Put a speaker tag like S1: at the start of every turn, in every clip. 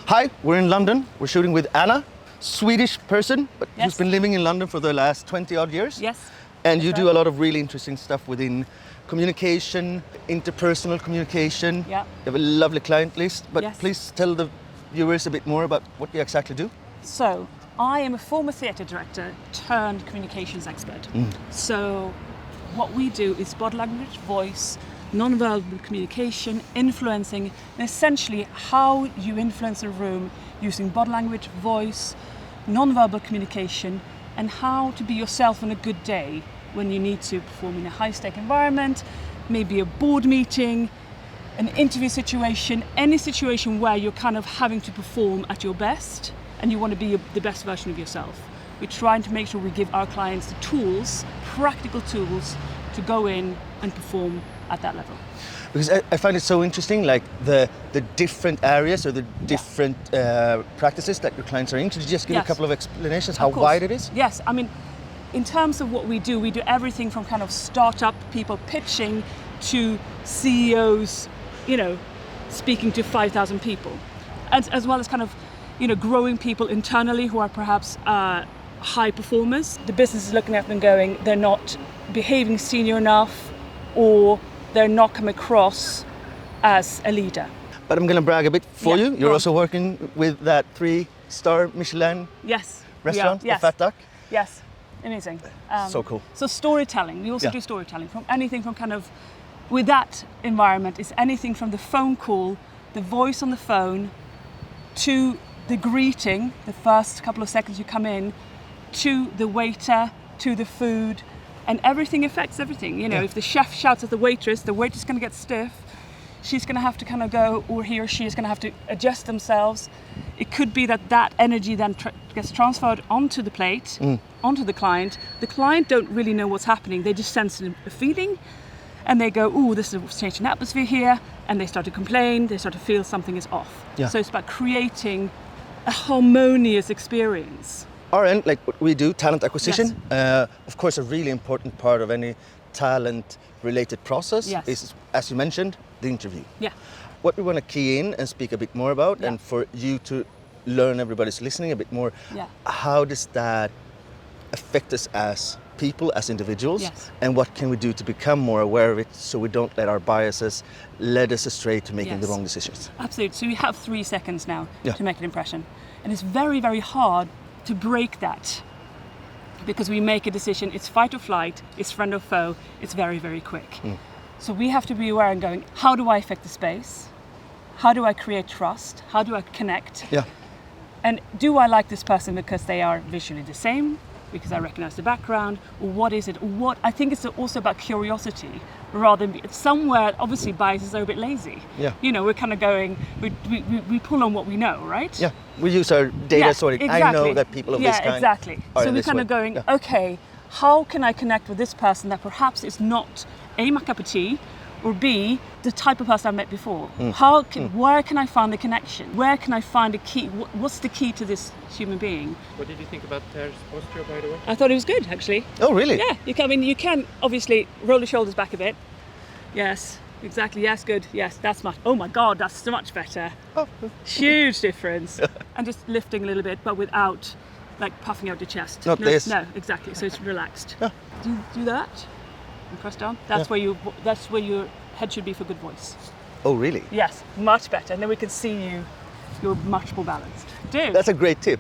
S1: Hi, we're in London. We're shooting with Anna, Swedish person, but
S2: Yes.
S1: who's been living in London for the last 20 odd years.
S2: Yes.
S1: And you
S2: That's
S1: do
S2: right.
S1: a lot of really interesting stuff within communication, interpersonal communication.
S2: Yeah.
S1: You have a lovely client list, but
S2: Yes.
S1: please tell the viewers a bit more about what you exactly do.
S2: So, I am a former theatre director turned communications expert. So, what we do is body language, voice, non-verbal communication, influencing, and essentially how you influence a room using body language, voice, non-verbal communication, and how to be yourself on a good day when you need to perform in a high-stake environment, maybe a board meeting, an interview situation, any situation where you're kind of having to perform at your best and you want to be the best version of yourself. We're trying to make sure we give our clients the tools, practical tools, to go in and perform at that level.
S1: Because I find it so interesting, like the different areas or the different practices that your clients are in. Could you just give a
S2: Yes.
S1: couple of explanations how
S2: Of course.
S1: wide it is?
S2: Yes, I mean, in terms of what we do everything from kind of startup people pitching to CEOs, speaking to 5,000 people, as well as kind of, growing people internally who are perhaps high performers. The business is looking at them going, they're not behaving senior enough, or they're not come across as a leader.
S1: But I'm going to brag a bit for
S2: Yeah,
S1: you.
S2: go
S1: You're
S2: on.
S1: also working with that 3-star Michelin
S2: Yes.
S1: restaurant,
S2: Yes.
S1: the Fat Duck.
S2: Yes. Amazing.
S1: So cool.
S2: So storytelling, we also
S1: Yeah.
S2: do storytelling from anything from kind of, with that environment, is anything from the phone call, the voice on the phone, to the greeting, the first couple of seconds you come in, to the waiter, to the food, and everything affects everything. If the chef shouts at the waitress is going to get stiff. She's going to have to kind of go, or he or she is going to have to adjust themselves. It could be that energy then gets transferred onto the plate, onto the client. The client don't really know what's happening. They just sense a feeling, and they go, "Ooh, this is a change in atmosphere here," and they start to complain. They start to feel something is off.
S1: Yeah.
S2: So it's about creating a harmonious experience.
S1: Our end, like what we do, talent acquisition, of course, a really important part of any talent-related process
S2: Yes.
S1: is, as you mentioned, the interview.
S2: Yeah.
S1: What we want to key in and speak a bit more about,
S2: Yeah.
S1: and for you to learn, everybody's listening a bit more,
S2: Yeah.
S1: how does that affect us as people, as individuals,
S2: Yes.
S1: and what can we do to become more aware of it so we don't let our biases lead us astray to making the
S2: Yes.
S1: wrong decisions?
S2: Absolutely. So we have 3 seconds now
S1: Yeah.
S2: to make an impression. And it's very, very hard to break that because we make a decision, it's fight or flight, it's friend or foe, it's very, very quick. So we have to be aware and going, how do I affect the space? How do I create trust? How do I connect?
S1: Yeah.
S2: And do I like this person because they are visually the same, because I recognize the background, or what is it? What I think it's also about curiosity rather than somewhere. Obviously, biases are a bit lazy.
S1: Yeah.
S2: We're kind of going. We pull on what we know, right?
S1: Yeah, we use our data sorting. I know
S2: exactly.
S1: that people of this kind
S2: exactly.
S1: are
S2: So
S1: in
S2: we're
S1: this
S2: kind
S1: way.
S2: of going,
S1: Yeah.
S2: okay, how can I connect with this person that perhaps is not A, my cup of tea, or B, the type of person I've met before? Where can I find the connection? Where can I find a key? What's the key to this human being?
S3: What did you think about Ter's posture, by the way?
S2: I thought it was good, actually.
S1: Oh, really?
S2: Yeah, you can obviously roll the shoulders back a bit. Yes, exactly. Yes, good. Yes, that's much. Oh my God, that's so much better.
S1: Oh.
S2: Huge difference. And just lifting a little bit, but without like puffing out your chest.
S1: Not this.
S2: No, exactly. So it's relaxed.
S1: Yeah.
S2: Do that and press down. That's where your head should be for good voice.
S1: Oh, really?
S2: Yes, much better. And then we can see you're much more balanced. Do.
S1: That's a great tip.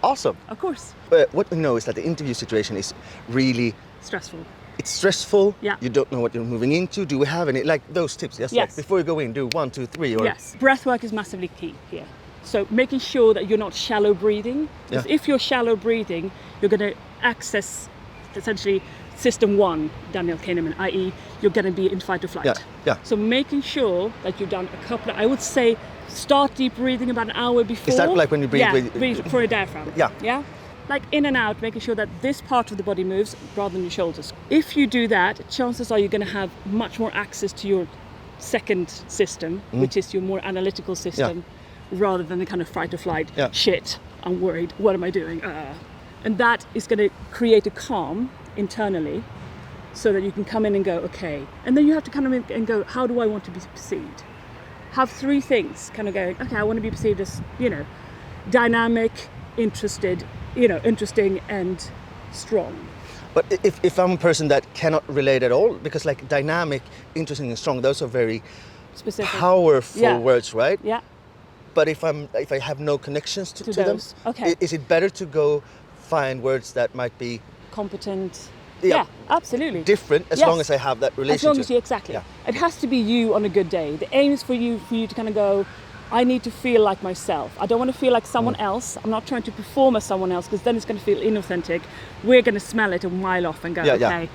S1: Awesome.
S2: Of course.
S1: But what we know is that the interview situation is really,
S2: Stressful.
S1: it's stressful.
S2: Yeah.
S1: You don't know what you're moving into. Do we have any, like those tips? Yes.
S2: Yes.
S1: Like before you go in, do 1, 2, 3, or
S2: Yes, breath work is massively key here. So making sure that you're not shallow breathing. Because
S1: Yeah.
S2: if you're shallow breathing, you're going to access essentially system 1, Daniel Kahneman, i.e. you're going to be in fight or flight.
S1: Yeah.
S2: So making sure that you've done a couple of, I would say, start deep breathing about an hour before.
S1: Is that like when you breathe
S2: Yeah,
S1: with-
S2: breathe for a diaphragm.
S1: Yeah.
S2: Yeah? Like in and out, making sure that this part of the body moves rather than your shoulders. If you do that, chances are you're going to have much more access to your second system, which is your more analytical system, rather than the kind of fight or flight.
S1: Yeah.
S2: Shit, I'm worried. What am I doing? And that is going to create a calm internally, so that you can come in and go, okay. And then you have to come in and go, how do I want to be perceived? have three things kind of going, okay, I want to be perceived as, dynamic, interesting and strong.
S1: But if I'm a person that cannot relate at all, because like dynamic, interesting and strong, those are very
S2: Specific.
S1: powerful words, right?
S2: Yeah.
S1: But if I have no connections to them,
S2: those. Okay.
S1: is it better to go find words that might be
S2: Competent.
S1: Yeah.
S2: Yeah, absolutely.
S1: different as
S2: Yes.
S1: long as I have that
S2: As
S1: relationship?
S2: long as you, exactly.
S1: Yeah.
S2: It has to be you on a good day. The aim is for you to kind of go, I need to feel like myself. I don't want to feel like someone else. I'm not trying to perform as someone else because then it's going to feel inauthentic. We're going to smell it a mile off and go, okay,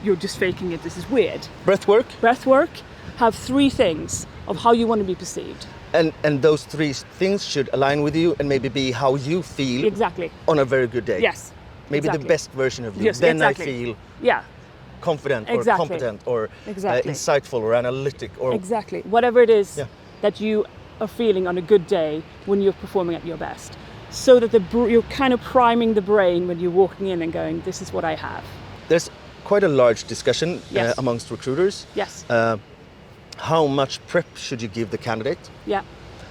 S2: you're just faking it. This is weird.
S1: Breath work?
S2: Breath work, have three things of how you want to be perceived.
S1: And those three things should align with you and maybe be how you feel
S2: Exactly.
S1: on a very good day.
S2: Yes.
S1: Maybe
S2: exactly.
S1: the best version of you.
S2: Yes,
S1: then
S2: exactly.
S1: I feel
S2: Yeah.
S1: confident or
S2: Exactly.
S1: competent or
S2: Exactly.
S1: insightful or analytic or
S2: Exactly. Whatever it is
S1: Yeah.
S2: that you are feeling on a good day when you're performing at your best. So that you're kind of priming the brain when you're walking in and going, this is what I have.
S1: There's quite a large discussion
S2: Yes.
S1: amongst recruiters.
S2: Yes.
S1: How much prep should you give the candidate?
S2: Yeah.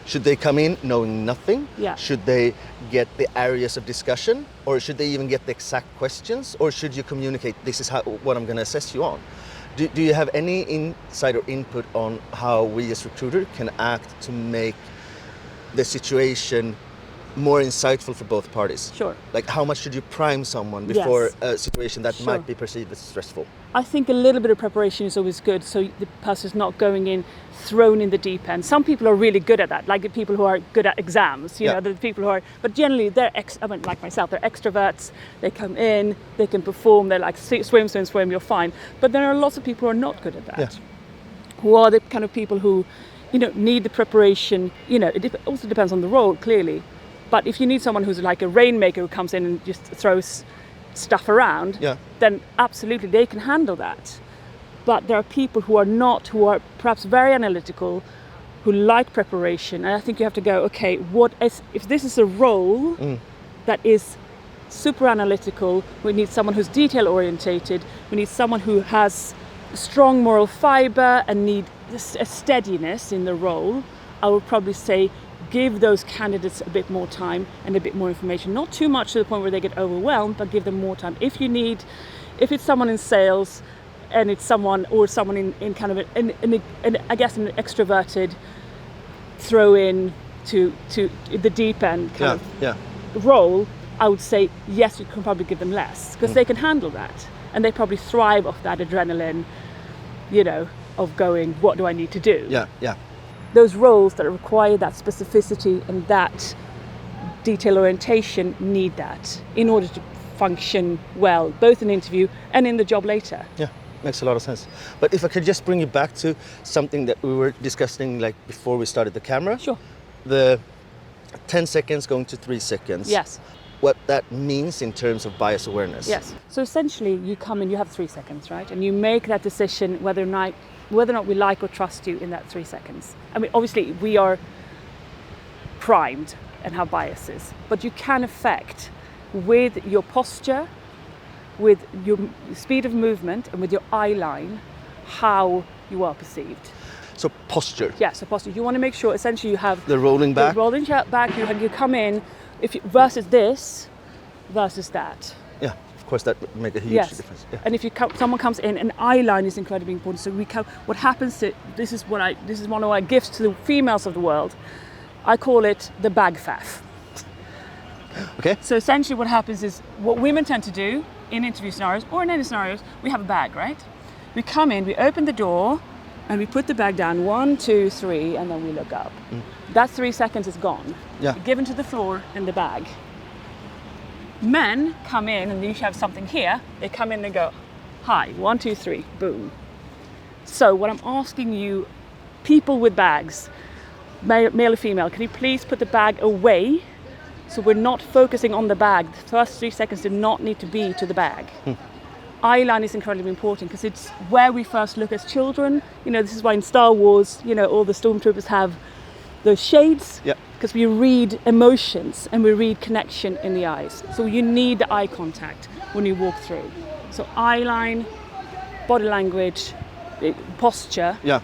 S1: Should they come in knowing nothing?
S2: Yeah.
S1: Should they get the areas of discussion? Or should they even get the exact questions? Or should you communicate, this is what I'm going to assess you on? Do you have any insight or input on how we as recruiter can act to make the situation more insightful for both parties?
S2: Sure.
S1: Like how much should you prime someone before
S2: Yes.
S1: a situation that
S2: Sure.
S1: might be perceived as stressful?
S2: I think a little bit of preparation is always good, so the person's not going in thrown in the deep end. Some people are really good at that, like the people who are good at exams, you
S1: Yeah.
S2: know, the people who are, but generally like myself, they're extroverts, they come in, they can perform, they're like swim, you're fine. But there are lots of people who are not good at that,
S1: Yeah.
S2: who are the kind of people who, need the preparation, it also depends on the role, clearly. But if you need someone who's like a rainmaker who comes in and just throws stuff around,
S1: Yeah.
S2: then absolutely they can handle that. But there are people who are perhaps very analytical, who like preparation. And I think you have to go, okay, if this is a role that is super analytical, we need someone who's detail orientated, we need someone who has strong moral fiber and need a steadiness in the role. I would probably say give those candidates a bit more time and a bit more information. Not too much to the point where they get overwhelmed, but give them more time. If it's someone in sales and it's someone in kind of an extroverted throw in to the deep end kind of role, I would say, yes, you can probably give them less because they can handle that. And they probably thrive off that adrenaline, of going, what do I need to do?
S1: Yeah, yeah.
S2: Those roles that require that specificity and that detail orientation need that in order to function well, both in interview and in the job later.
S1: Yeah, makes a lot of sense. But if I could just bring you back to something that we were discussing like before we started the camera.
S2: Sure.
S1: The 10 seconds going to 3 seconds.
S2: Yes.
S1: What that means in terms of bias awareness.
S2: Yes. So essentially you come in, you have 3 seconds, right? And you make that decision whether or not we like or trust you in that 3 seconds. I mean, obviously we are primed and have biases, but you can affect with your posture, with your speed of movement and with your eye line, how you are perceived.
S1: So posture.
S2: Yeah, so posture. You want to make sure essentially you have
S1: The rolling back.
S2: the rolling back, you come in, versus this, versus that.
S1: Yeah, of course that would make a huge
S2: Yes.
S1: difference. Yeah.
S2: And if someone comes in, an eye line is incredibly important. So what happens to this is one of my gifts to the females of the world. I call it the bag faff.
S1: Okay.
S2: So essentially what happens is what women tend to do in interview scenarios or in any scenarios, we have a bag, right? We come in, we open the door and we put the bag down, 1, 2, 3, and then we look up. That 3 seconds is gone.
S1: Yeah.
S2: Given to the floor in the bag. Men come in and you have something here, they come in and go, hi, 1, 2, 3, boom. So what I'm asking you, people with bags, male or female, can you please put the bag away so we're not focusing on the bag? The first 3 seconds do not need to be to the bag. Eye line is incredibly important because it's where we first look as children. This is why in Star Wars, all the stormtroopers have those shades.
S1: Yeah.
S2: Because we read emotions and we read connection in the eyes. So you need the eye contact when you walk through. So eye line, body language, posture,
S1: Yeah.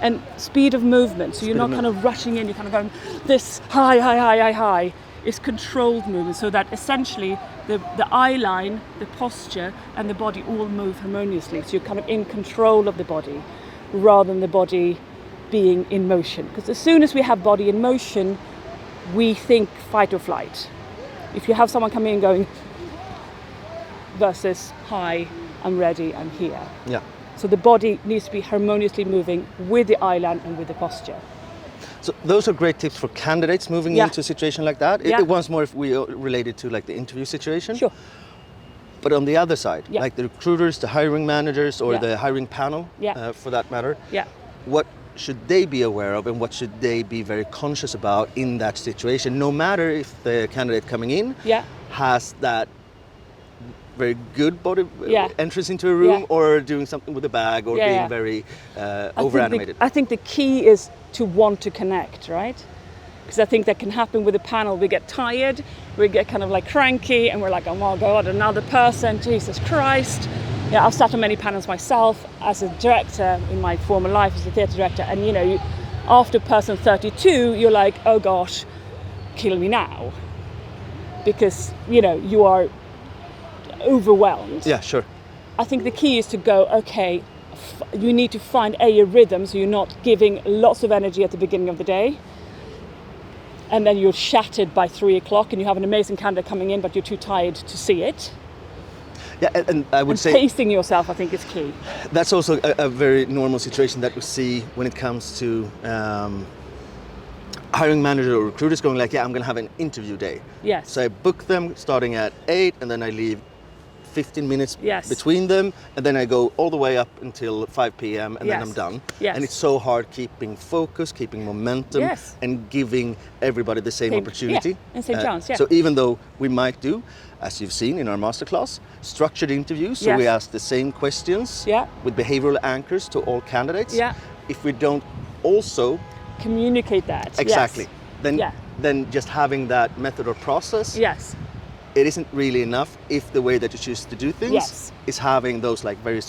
S2: And speed of movement, so you're not kind of rushing in, you're kind of going this high, high, high, high, high. It's controlled movement, so that essentially the eye line, the posture, and the body all move harmoniously. So you're kind of in control of the body, rather than the body being in motion. Because as soon as we have body in motion, we think fight or flight. If you have someone coming in going versus hi, I'm ready, I'm here.
S1: Yeah.
S2: So the body needs to be harmoniously moving with the eye line and with the posture.
S1: So those are great tips for candidates moving into a situation like that.
S2: Yeah.
S1: Once more, if we relate it to like the interview situation.
S2: Sure.
S1: But on the other side, like the recruiters, the hiring managers, or the hiring panel, for that matter, what should they be aware of, and what should they be very conscious about in that situation, no matter if the candidate coming in has that very good body entrance into a room or doing something with a bag or being very over-animated?
S2: I think the key is to want to connect, right? Because I think that can happen with a panel. We get tired, we get kind of like cranky, and we're like, oh my God, another person, Jesus Christ. Yeah, I've sat on many panels myself as a director in my former life as a theatre director, and you know, after person 32, you're like, oh gosh, kill me now. Because, you know, you are overwhelmed.
S1: Yeah, sure.
S2: I think the key is to go, okay, you need to find a rhythm so you're not giving lots of energy at the beginning of the day, and then you're shattered by 3 o'clock and you have an amazing candidate coming in but you're too tired to see it.
S1: Yeah, and I would say
S2: pacing yourself, I think, is key.
S1: That's also a very normal situation that we see when it comes to hiring manager or recruiters going like, yeah, I'm going to have an interview day.
S2: Yes.
S1: So I book them starting at 8 and then I leave 15 minutes between them, and then I go all the way up until 5 p.m. and then I'm done.
S2: Yes.
S1: And it's so hard keeping focus, keeping momentum, and giving everybody the same opportunity.
S2: And same chance,
S1: So even though we might do, as you've seen in our masterclass, structured interviews, so we ask the same questions with behavioral anchors to all candidates. If we don't also
S2: communicate that.
S1: Exactly. Then just having that method or process. It isn't really enough if the way that you choose to do things is having those like very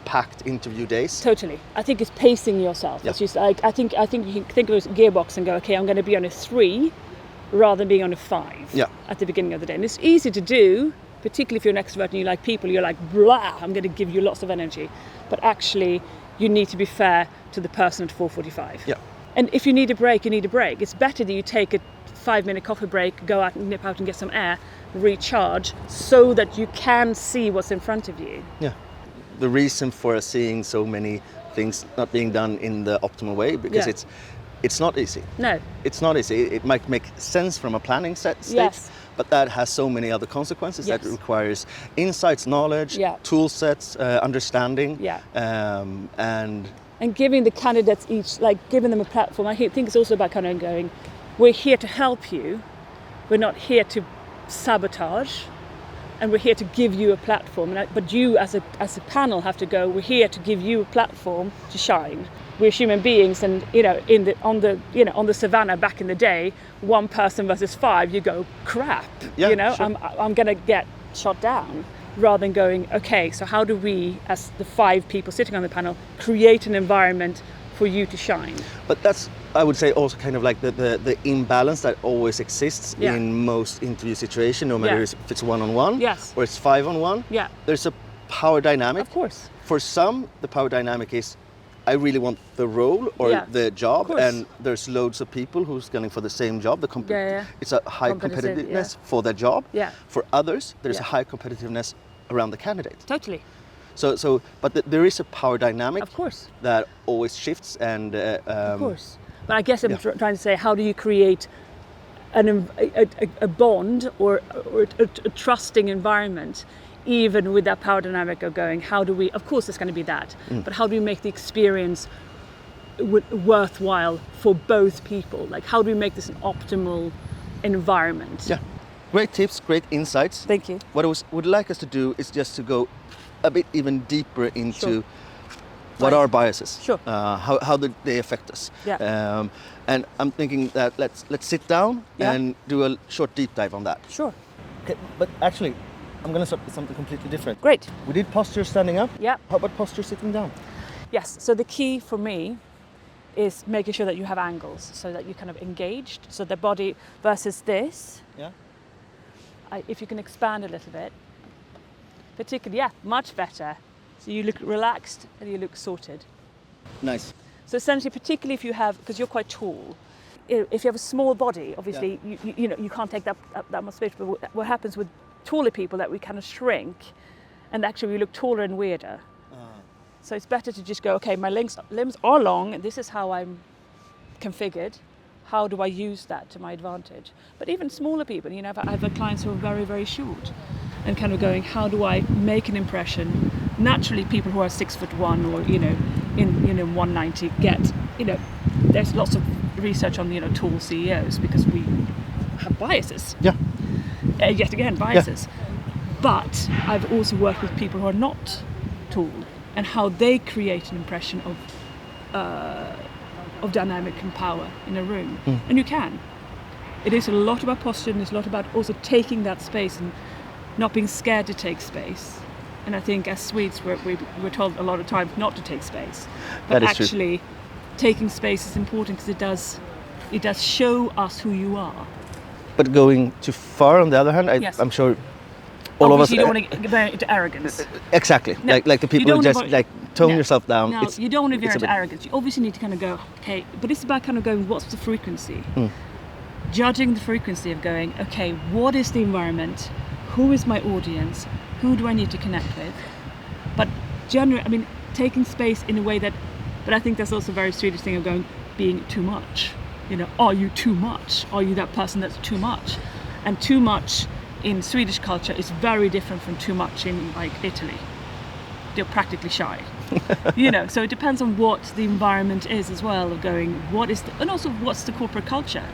S1: packed interview days.
S2: Totally. I think it's pacing yourself. It's just like, I think you can think of it as a gearbox and go, okay, I'm going to be on a 3 rather than being on a 5 at the beginning of the day. And it's easy to do, particularly if you're an extrovert and you like people, you're like, blah, I'm going to give you lots of energy. But actually, you need to be fair to the person at 4:45. And if you need a break, you need a break. It's better that you take a 5-minute coffee break, go out and nip out and get some air, recharge, so that you can see what's in front of you.
S1: The reason for us seeing so many things not being done in the optimal way, because it's not easy.
S2: No.
S1: It's not easy. It might make sense from a planning state, but that has so many other consequences that requires insights, knowledge, tool sets, understanding,
S2: and giving the candidates each, like giving them a platform. I think it's also about kind of going, we're here to help you, we're not here to sabotage, and we're here to give you a platform. But you as a panel have to go, we're here to give you a platform to shine. We're human beings, and you know, on the savannah back in the day, 1 person versus 5, you go, crap, I'm gonna get shot down. Rather than going, okay, so how do we, as the 5 people sitting on the panel, create an environment for you to shine?
S1: But that's, I would say, also kind of like the imbalance that always exists in most interview situations, no matter if it's one-on-one or it's 5-on-1. There's a power dynamic.
S2: Of course.
S1: For some, the power dynamic is, I really want the role or the job, and there's loads of people who's going for the same job. It's a high competitiveness for their job. For others, there's a high competitiveness around the candidate.
S2: Totally.
S1: But there is a power dynamic,
S2: of course,
S1: that always shifts, and
S2: of course. But I guess I'm trying to say, how do you create a bond or a trusting environment, even with that power dynamic of going, how do we, of course it's going to be that, but how do we make the experience worthwhile for both people? Like, how do we make this an optimal environment?
S1: Great tips, great insights.
S2: Thank you.
S1: What I would like us to do is just to go a bit even deeper into what are biases, how do they affect us, and I'm thinking that let's sit down and do a short deep dive on that. Okay, but actually, I'm going to start with something completely different.
S2: Great.
S1: We did posture standing up. How about posture sitting down?
S2: Yes, so the key for me is making sure that you have angles so that you're kind of engaged. So the body versus this,
S1: Yeah.
S2: if you can expand a little bit, particularly, yeah, much better. So you look relaxed and you look sorted.
S1: Nice.
S2: So essentially, particularly if you have, because you're quite tall, if you have a small body, obviously, you know, you can't take that much space. But what happens with taller people that we kind of shrink, and actually we look taller and weirder. So it's better to just go, okay, my limbs are long, and this is how I'm configured. How do I use that to my advantage? But even smaller people, you know, I've had clients who are very, very short, and kind of going, how do I make an impression? Naturally, people who are 6'1" or in 190 get, you know, there's lots of research on, you know, tall CEOs because we have biases.
S1: Yeah.
S2: Yet again, biases. But I've also worked with people who are not tall and how they create an impression of dynamic and power in a room. And you can. It is a lot about posture, and it's a lot about also taking that space and not being scared to take space. And I think as Swedes, we're told a lot of times not to take space. But
S1: That is
S2: actually, taking space is important because it does show us who you are.
S1: But going too far, on the other hand,
S2: Yes.
S1: I'm sure all
S2: Obviously,
S1: of us.
S2: you don't want to get into arrogance.
S1: Exactly.
S2: No,
S1: like the
S2: you
S1: people
S2: don't
S1: who just
S2: avoid-
S1: like tone
S2: No.
S1: yourself down.
S2: No, you don't want to veer
S1: it's a
S2: into
S1: bit-
S2: arrogance. You obviously need to kind of go, okay, but it's about kind of going, what's the frequency? Judging the frequency of going, okay, what is the environment? Who is my audience? Who do I need to connect with? But generally, I mean, taking space in a way that, but I think that's also a very Swedish thing of going, being too much. You know, are you too much? Are you that person that's too much? And too much in Swedish culture is very different from too much in like Italy. They're practically shy. You know, so it depends on what the environment is as well, of going, what is the, and also what's the corporate culture?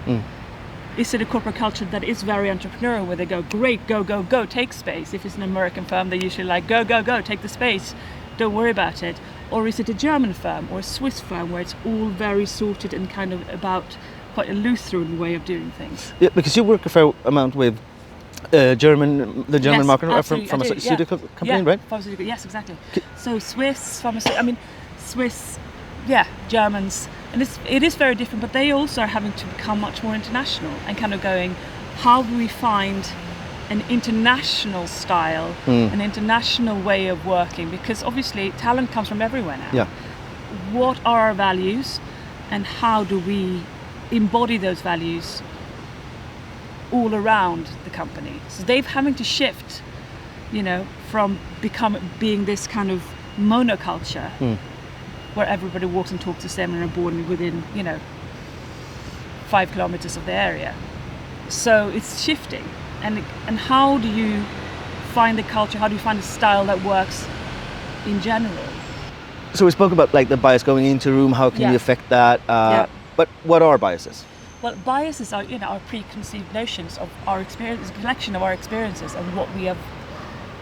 S2: Is it a corporate culture that is very entrepreneurial, where they go, great, go, go, go, take space? If it's an American firm, they usually like, go, go, go, take the space, don't worry about it. Or is it a German firm or a Swiss firm where it's all very sorted and kind of about quite a Lutheran way of doing things?
S1: Yeah, because you work a fair amount with the German
S2: Yes,
S1: market from
S2: absolutely, I do,
S1: pharmaceutical company,
S2: yeah,
S1: right?
S2: Pharmaceutical, yes, exactly. So Swiss pharmaceutical, I mean, Swiss, Germans, and it is very different, but they also are having to become much more international and kind of going, how do we find an international style, an international way of working? Because obviously talent comes from everywhere now.
S1: Yeah.
S2: What are our values, and how do we embody those values all around the company? So they're having to shift, you know, from being this kind of monoculture where everybody walks and talks the same and are born within, you know, 5 kilometers of the area. So it's shifting. And how do you find the culture? How do you find a style that works in general?
S1: So we spoke about like the bias going into a room. How can
S2: Yeah.
S1: you affect that?
S2: Yeah.
S1: But what are biases?
S2: Well, biases are, you know, our preconceived notions of our experience, a collection of our experiences and what we have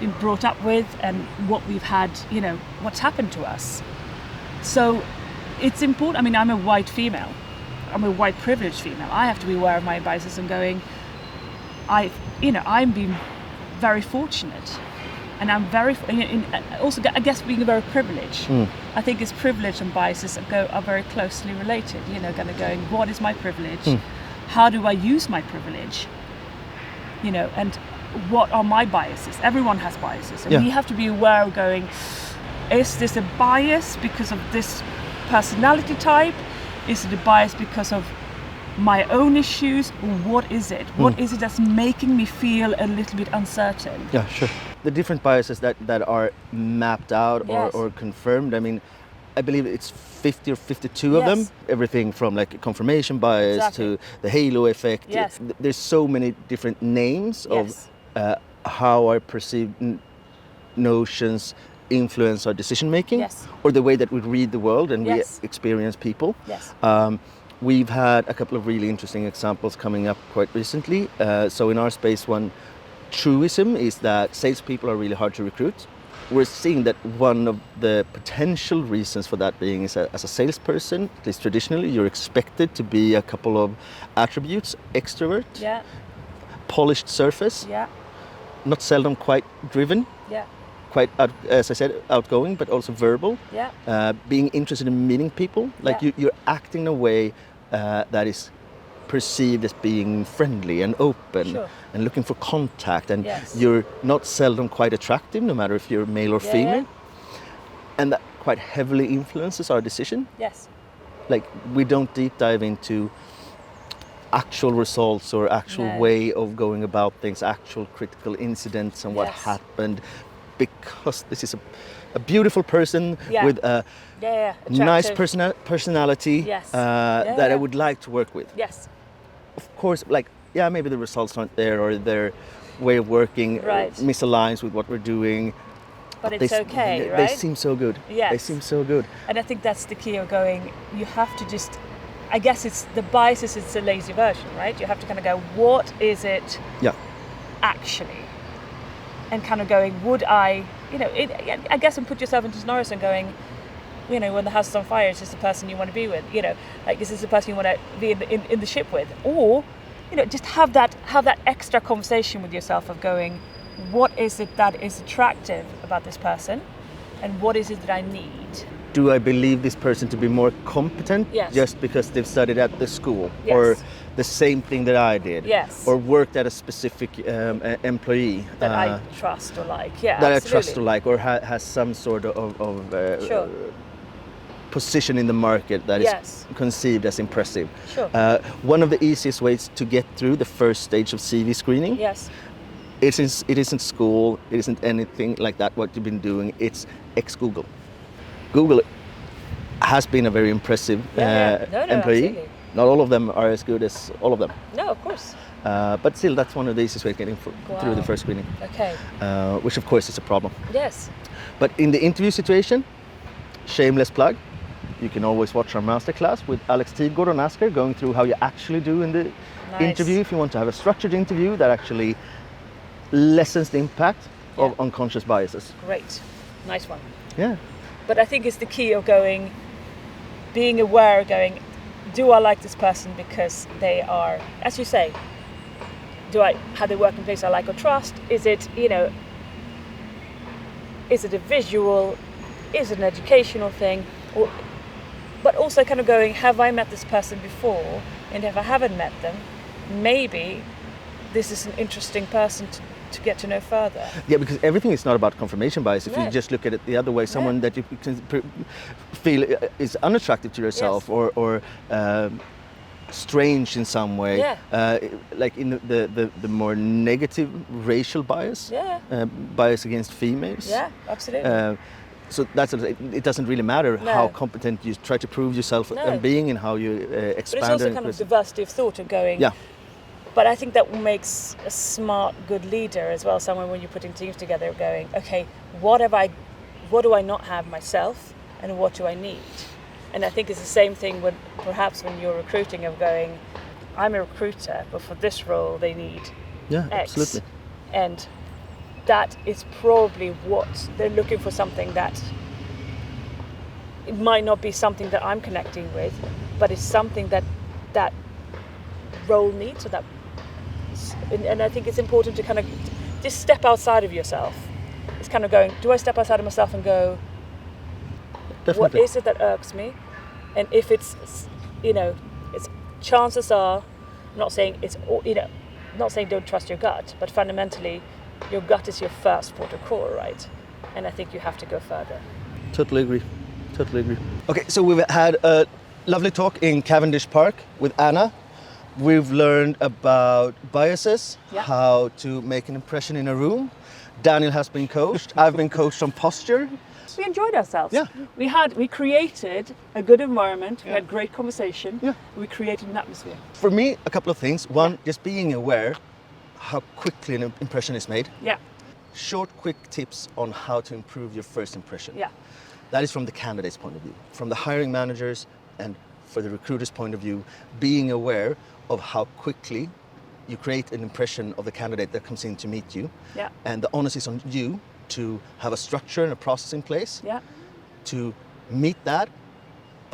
S2: been brought up with and what we've had, you know, what's happened to us. So it's important. I mean, I'm a white female. I'm a white privileged female. I have to be aware of my biases and going, I'm being very fortunate. And I'm also, I guess, being very privileged. I think it's privilege and biases are very closely related. You know, kind of going, what is my privilege? How do I use my privilege? You know, and what are my biases? Everyone has biases, and we have to be aware of going, is this a bias because of this personality type? Is it a bias because of my own issues? Or what is it? What is it that's making me feel a little bit uncertain?
S1: Yeah, sure. The different biases that are mapped out
S2: Yes.
S1: or confirmed, I mean, I believe it's 50 or 52 of them.
S2: Yes.
S1: Everything from like confirmation bias
S2: Exactly.
S1: to the halo effect.
S2: Yes.
S1: There's so many different names
S2: Yes.
S1: of how our perceived notions influence our decision making,
S2: Yes.
S1: or the way that we read the world and
S2: Yes.
S1: we experience people.
S2: Yes.
S1: We've had a couple of really interesting examples coming up quite recently. So in our space, one truism is that salespeople are really hard to recruit. We're seeing that one of the potential reasons for that being is as a salesperson, at least traditionally, you're expected to be a couple of attributes: extrovert,
S2: Yeah.
S1: polished surface,
S2: Yeah.
S1: not seldom quite driven,
S2: Yeah.
S1: quite, as I said, outgoing, but also verbal.
S2: Yeah.
S1: Being interested in meeting people, like
S2: Yeah.
S1: you're acting in a way that is perceived as being friendly and open
S2: Sure.
S1: and looking for contact, and
S2: Yes.
S1: you're not seldom quite attractive, no matter if you're male or
S2: Yeah,
S1: female,
S2: yeah.
S1: and that quite heavily influences our decision.
S2: Yes.
S1: Like we don't deep dive into actual results or actual
S2: No.
S1: way of going about things, actual critical incidents and what
S2: Yes.
S1: happened, because this is a beautiful person
S2: Yeah.
S1: with a
S2: Yeah.
S1: nice
S2: Attractive.
S1: personality
S2: Yes.
S1: that I
S2: Yeah.
S1: would like to work with.
S2: Yes.
S1: Of course, like, yeah, maybe the results aren't there or their way of working
S2: Right.
S1: misaligns with what we're doing.
S2: But it's okay,
S1: they
S2: right?
S1: seem so good.
S2: Yes.
S1: They seem so good.
S2: And I think that's the key of going, you have to just, I guess it's the biases, it's a lazy version, right? You have to kind of go, what is it
S1: Yeah.
S2: actually? And kind of going, would I, I guess, and put yourself into scenarios and going, when the house is on fire, is this the person you want to be with? Like, is this the person you want to be in the ship with? Or, just have that extra conversation with yourself of going, what is it that is attractive about this person? And what is it that I need?
S1: Do I believe this person to be more competent
S2: Yes.
S1: just because they've studied at the school,
S2: Yes.
S1: or the same thing that I did,
S2: Yes.
S1: or worked at a specific employee
S2: That I trust or like, yeah,
S1: that
S2: absolutely.
S1: I trust or like, or has some sort of
S2: Sure.
S1: position in the market that is
S2: Yes.
S1: conceived as impressive.
S2: Sure.
S1: One of the easiest ways to get through the first stage of CV screening,
S2: Yes.
S1: it isn't school, it isn't anything like that, what you've been doing, it's ex-Google. Google has been a very impressive
S2: Yeah. No,
S1: employee.
S2: absolutely.
S1: Not all of them are as good as all of them.
S2: No, of course.
S1: But still, that's one of the easiest ways of getting through the
S2: Wow.
S1: first screening,
S2: Okay.
S1: which of course is a problem.
S2: Yes.
S1: But in the interview situation, shameless plug, you can always watch our masterclass with Alex Tidgård and Asker, going through how you actually do in the
S2: Nice.
S1: interview if you want to have a structured interview that actually lessens the impact of
S2: Yeah.
S1: unconscious biases.
S2: Great. Nice one.
S1: Yeah.
S2: But I think it's the key of going, being aware, going, do I like this person because they are, as you say, have they work in place I like or trust? Is it, is it a visual, is it an educational thing? But also kind of going, have I met this person before? And if I haven't met them, maybe this is an interesting person to get to know further.
S1: Yeah, because everything is not about confirmation bias. If
S2: No.
S1: you just look at it the other way, someone that you can feel is unattractive to yourself,
S2: Yes.
S1: or strange in some way,
S2: Yeah.
S1: like in the more negative racial bias,
S2: Yeah.
S1: Bias against females.
S2: Yeah, absolutely.
S1: So it doesn't really matter
S2: No.
S1: how competent you try to prove yourself
S2: No.
S1: and being, and how you
S2: But
S1: expand.
S2: it's also
S1: and
S2: kind of
S1: increase-
S2: diversity of thought and going.
S1: Yeah.
S2: But I think that makes a smart, good leader as well. Someone when you're putting teams together, going, okay, what do I not have myself, and what do I need? And I think it's the same thing when you're recruiting, of going, I'm a recruiter, but for this role they need
S1: Yeah,
S2: X.
S1: absolutely.
S2: And that is probably what they're looking for, something that it might not be something that I'm connecting with, but it's something that role needs. And I think it's important to kind of just step outside of yourself. It's kind of going, do I step outside of myself and go,
S1: Definitely.
S2: what is it that irks me? And if it's chances are, I'm not saying not saying don't trust your gut, but fundamentally, your gut is your first port of call, right? And I think you have to go further.
S1: Totally agree. Okay, so we've had a lovely talk in Cavendish Park with Anna. We've learned about biases,
S2: Yeah.
S1: how to make an impression in a room. Daniel has been coached. I've been coached on posture.
S2: We enjoyed ourselves.
S1: Yeah.
S2: We created a good environment. We had great conversation.
S1: Yeah.
S2: We created an atmosphere.
S1: For me, a couple of things. One, just being aware how quickly an impression is made.
S2: Yeah.
S1: Short, quick tips on how to improve your first impression.
S2: Yeah.
S1: That is from the candidate's point of view. From the hiring managers and for the recruiter's point of view, being aware of how quickly you create an impression of the candidate that comes in to meet you.
S2: Yeah.
S1: And the onus is on you to have a structure and a process in place
S2: Yeah.
S1: to meet that,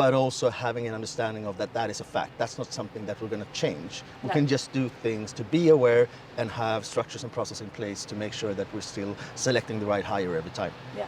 S1: but also having an understanding of that is a fact. That's not something that we're going to change. We
S2: No.
S1: can just do things to be aware and have structures and processes in place to make sure that we're still selecting the right hire every time.
S2: Yeah.